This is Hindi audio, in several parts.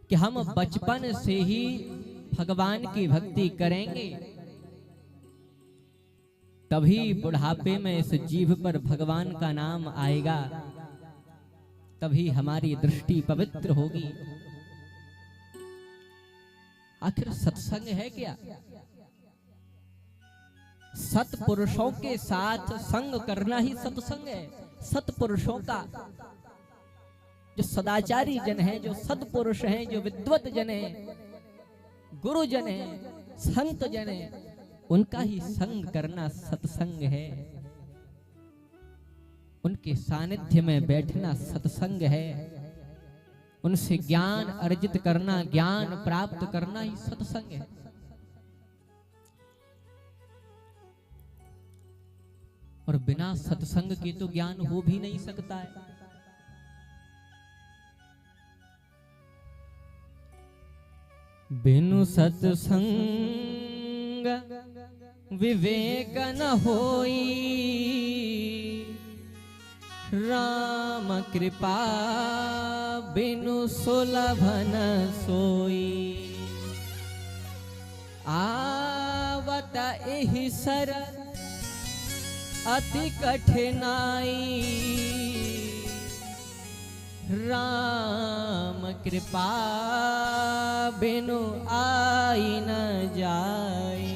कि हम बचपन से ही भगवान की भक्ति करेंगे, तभी बुढ़ापे में इस जीभ पर भगवान का नाम आएगा, तभी हमारी दृष्टि पवित्र होगी। आखिर सत्संग है क्या? सत्पुरुषों के साथ संग करना ही सत्संग है। सत्पुरुषों का, जो सदाचारी जन हैं, जो सत्पुरुष हैं, जो विद्वत जन हैं, गुरुजन हैं, संत जन हैं, उनका ही संग करना सत्संग है। उनके सानिध्य में बैठना सत्संग है। उनसे ज्ञान अर्जित करना, ज्ञान प्राप्त करना ही सत्संग है। और बिना सत्संग के तो ज्ञान हो भी नहीं सकता है। बिनु सत्संग विवेक न होई, राम कृपा बिनु सुलभ न सोई। आवत एहि सर अति कठिनाई, राम कृपा बिनु आई न जाई।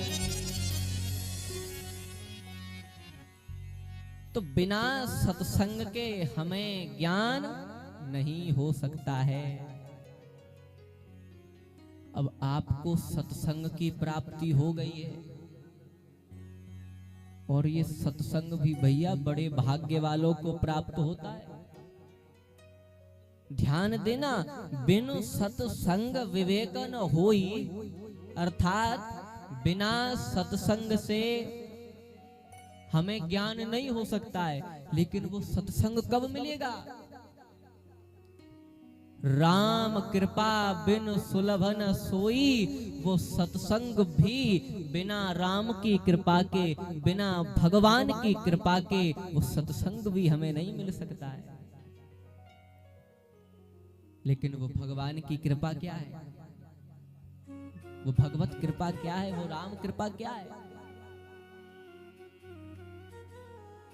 तो बिना सत्संग के हमें ज्ञान नहीं हो सकता है। अब आपको सत्संग की प्राप्ति हो गई है, और ये सत्संग भी भैया बड़े भाग्य वालों को प्राप्त होता है। ध्यान देना, बिनु सत्संग विवेक न होई, अर्थात बिना सत्संग से हमें ज्ञान नहीं हो सकता है। लेकिन वो सत्संग कब मिलेगा? राम कृपा बिनु सुलभ न सोई। वो सत्संग भी बिना राम की कृपा के, बिना भगवान की कृपा के, वो सत्संग भी हमें नहीं मिल सकता है। लेकिन वो भगवान की कृपा क्या है? वो भगवत कृपा क्या है? वो राम कृपा क्या है?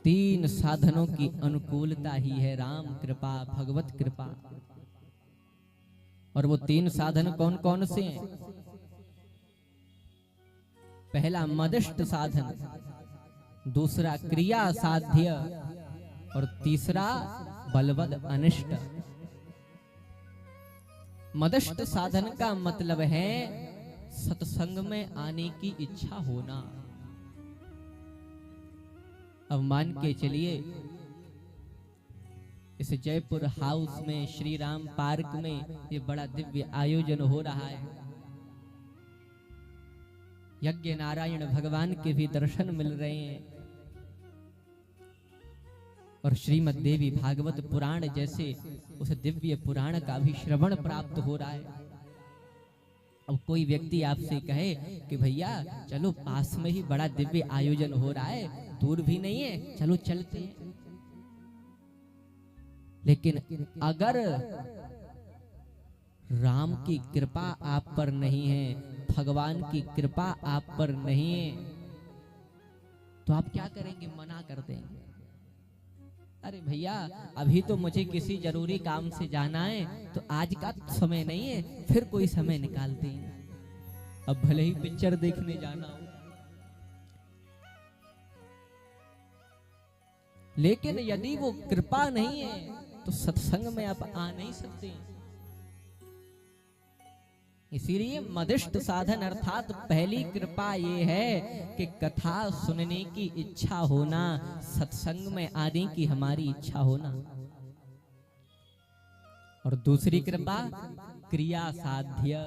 तीन साधनों की अनुकूलता ही है राम कृपा, भगवत कृपा। और वो तीन साधन कौन कौन से हैं? पहला मदिष्ट साधन, दूसरा क्रिया साध्य, और तीसरा बलवद अनिष्ट। मदिष्ट साधन का मतलब है सत्संग में आने की इच्छा होना। अब मान के चलिए, इस जयपुर हाउस में, श्री राम पार्क में ये बड़ा दिव्य आयोजन हो रहा है। यज्ञ नारायण भगवान के भी दर्शन मिल रहे हैं, और श्रीमद् देवी भागवत पुराण जैसे उस दिव्य पुराण का भी श्रवण प्राप्त हो रहा है। अब कोई व्यक्ति आपसे कहे कि भैया चलो, पास में ही बड़ा दिव्य आयोजन हो रहा है, दूर भी नहीं है, चलो चलते हैं। लेकिन अगर राम की कृपा आप पर नहीं है, भगवान की कृपा आप पर नहीं है, तो आप क्या करेंगे? मना कर देंगे। अरे भैया, अभी तो मुझे किसी जरूरी काम से जाना है, तो आज का समय नहीं है, फिर कोई समय निकालते हैं। अब भले ही पिक्चर देखने जाना हो, लेकिन यदि वो कृपा नहीं है तो सत्संग में आप आ नहीं सकते। इसीलिए मदिष्ट साधन अर्थात पहली कृपा ये है कि कथा सुनने की इच्छा होना, सत्संग में आने की हमारी इच्छा होना। और दूसरी कृपा क्रिया साध्य,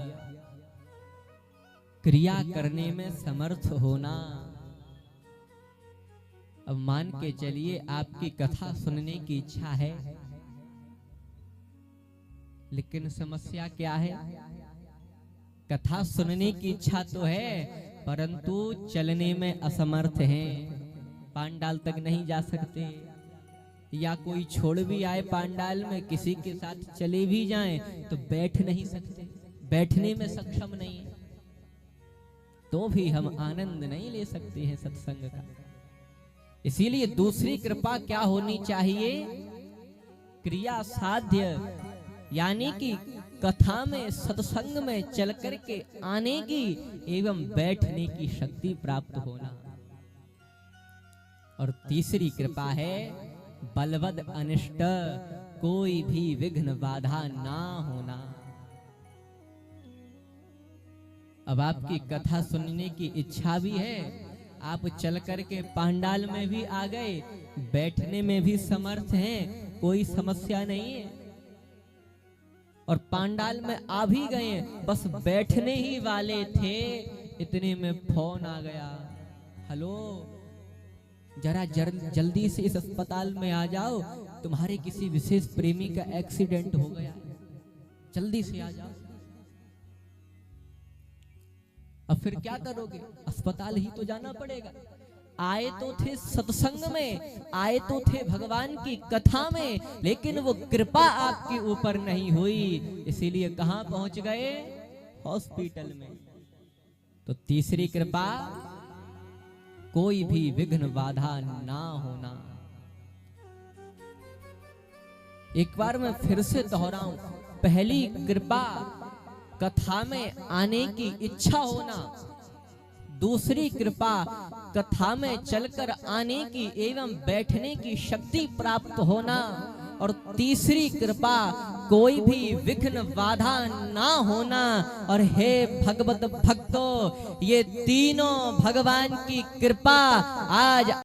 क्रिया करने में समर्थ होना। अब मान के चलिए आपकी कथा सुनने की इच्छा है, लेकिन समस्या क्या है? कथा सुनने की इच्छा तो है, परंतु चलने में असमर्थ हैं। पांडाल तक नहीं जा सकते, या कोई छोड़ भी आए पांडाल में, किसी के साथ चले भी जाएं तो बैठ नहीं सकते। बैठने में सक्षम नहीं है, तो भी हम आनंद नहीं ले सकते हैं सत्संग का। इसीलिए दूसरी कृपा क्या होनी चाहिए? क्रिया साध्य, यानी कि कथा में सत्संग में चल करके आने की एवं बैठने की शक्ति प्राप्त होना। और तीसरी कृपा है बलवद अनिष्ट, कोई भी विघ्न बाधा ना होना। अब आपकी कथा सुनने की इच्छा भी है, आप चल करके पांडाल में भी आ गए, बैठने में भी समर्थ हैं, कोई समस्या नहीं है। और पांडाल में आ भी गए, बस बैठने ही वाले थे, इतने में फोन आ गया, हेलो जरा जल्दी से इस अस्पताल में आ जाओ, तुम्हारे किसी विशेष प्रेमी का एक्सीडेंट हो गया, जल्दी से आ जाओ। अब फिर क्या करोगे? अस्पताल ही तो जाना पड़ेगा। आए तो थे सत्संग में, आए तो थे भगवान की कथा में, लेकिन वो कृपा आपके ऊपर नहीं हुई, इसीलिए कहां पहुंच गए? हॉस्पिटल में। तो तीसरी कृपा, कोई भी विघ्न बाधा ना होना। एक बार मैं फिर से दोहराऊं, पहली कृपा कथा में आने की इच्छा होना, दूसरी कृपा कथा में चलकर आने की एवं बैठने की शक्ति प्राप्त होना, और तीसरी कृपा कोई भी विघ्न बाधा ना होना। और हे भगवत भक्तों, ये तीनों भगवान की कृपा आज